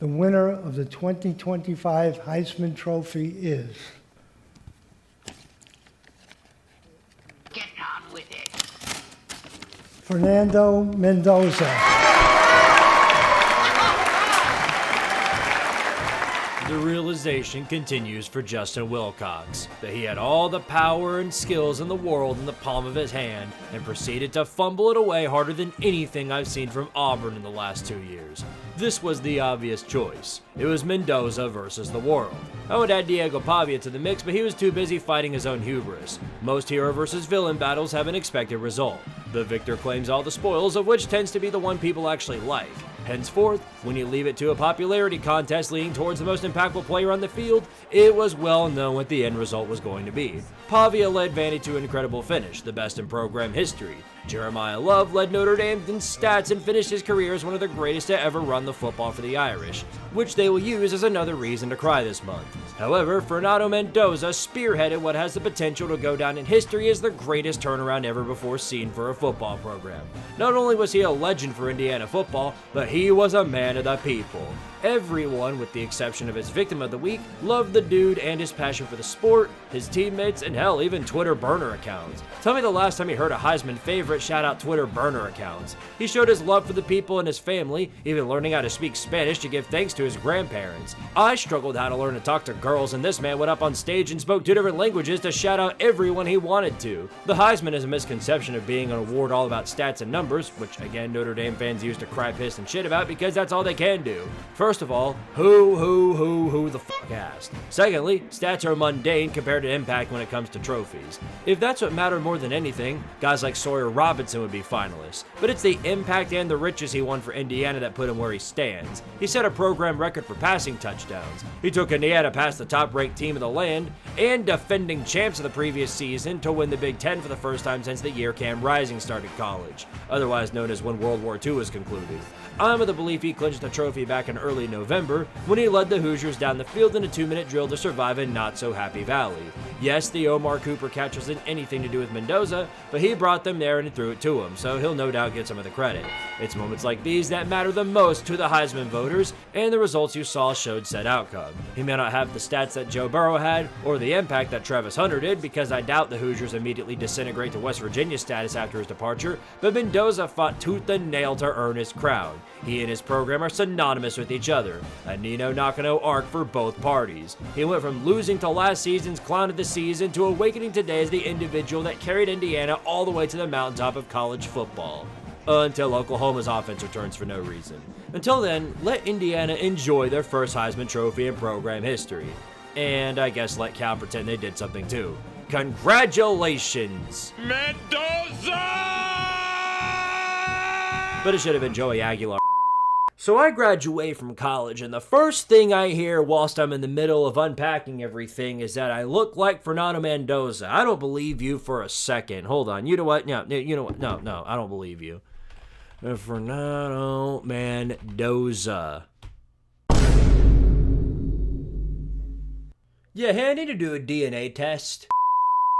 The winner of the 2025 Heisman Trophy is... Get on with it. Fernando Mendoza. The realization continues for Justin Wilcox that he had all the power and skills in the world in the palm of his hand and proceeded to fumble it away harder than anything I've seen from Auburn in the last 2 years. This was the obvious choice. It was Mendoza versus the world. I would add Diego Pavia to the mix, but he was too busy fighting his own hubris. Most hero versus villain battles have an expected result. The victor claims all the spoils, of which tends to be the one people actually like. Henceforth, when you leave it to a popularity contest leading towards the most impactful player on the field, it was well known what the end result was going to be. Pavia led Vandy to an incredible finish, the best in program history. Jeremiah Love led Notre Dame in stats and finished his career as one of the greatest to ever run the football for the Irish, which they will use as another reason to cry this month. However, Fernando Mendoza spearheaded what has the potential to go down in history as the greatest turnaround ever before seen for a football program. Not only was he a legend for Indiana football, but he was a man of the people. Everyone, with the exception of his victim of the week, loved the dude and his passion for the sport, his teammates, and hell, even Twitter burner accounts. Tell me the last time you heard a Heisman favorite shout out Twitter burner accounts. He showed his love for the people and his family, even learning how to speak Spanish to give thanks to his grandparents. I struggled how to learn to talk to girls, and this man went up on stage and spoke 2 different languages to shout out everyone he wanted to. The Heisman is a misconception of being an award all about stats and numbers, which again Notre Dame fans used to cry, piss, and shit about because that's all they can do. First of all, who the fuck asked? Secondly, stats are mundane compared to impact when it comes to trophies. If that's what mattered more than anything, guys like Sawyer Robinson would be finalists. But it's the impact and the riches he won for Indiana that put him where he stands. He set a program record for passing touchdowns. He took Indiana past the top-ranked team of the land and defending champs of the previous season to win the Big Ten for the first time since the year Cam Rising started college, otherwise known as when World War II was concluded. I'm of the belief he clinched the trophy back in early November when he led the Hoosiers down the field in a 2-minute drill to survive a not-so-happy Valley. Yes, the Omar Cooper catch wasn't anything to do with Mendoza, but he brought them there and threw it to him, so he'll no doubt get some of the credit. It's moments like these that matter the most to the Heisman voters, and the results you saw showed said outcome. He may not have the stats that Joe Burrow had, or the impact that Travis Hunter did, because I doubt the Hoosiers immediately disintegrate to West Virginia status after his departure, but Mendoza fought tooth and nail to earn his crown. He and his program are synonymous with each other, a Nino Nakano arc for both parties. He went from losing to last season's clown of the season to awakening today as the individual that carried Indiana all the way to the mountaintop of college football. Until Oklahoma's offense returns for no reason. Until then, let Indiana enjoy their first Heisman Trophy in program history. And I guess let Cal pretend they did something too. Congratulations! Mendoza! But it should have been Joey Aguilar. So I graduate from college, and the first thing I hear whilst I'm in the middle of unpacking everything is that I look like Fernando Mendoza. I don't believe you for a second. Hold on. You know what? No, you know what? No, I don't believe you. Fernando Mendoza. Yeah, hey, I need to do a DNA test.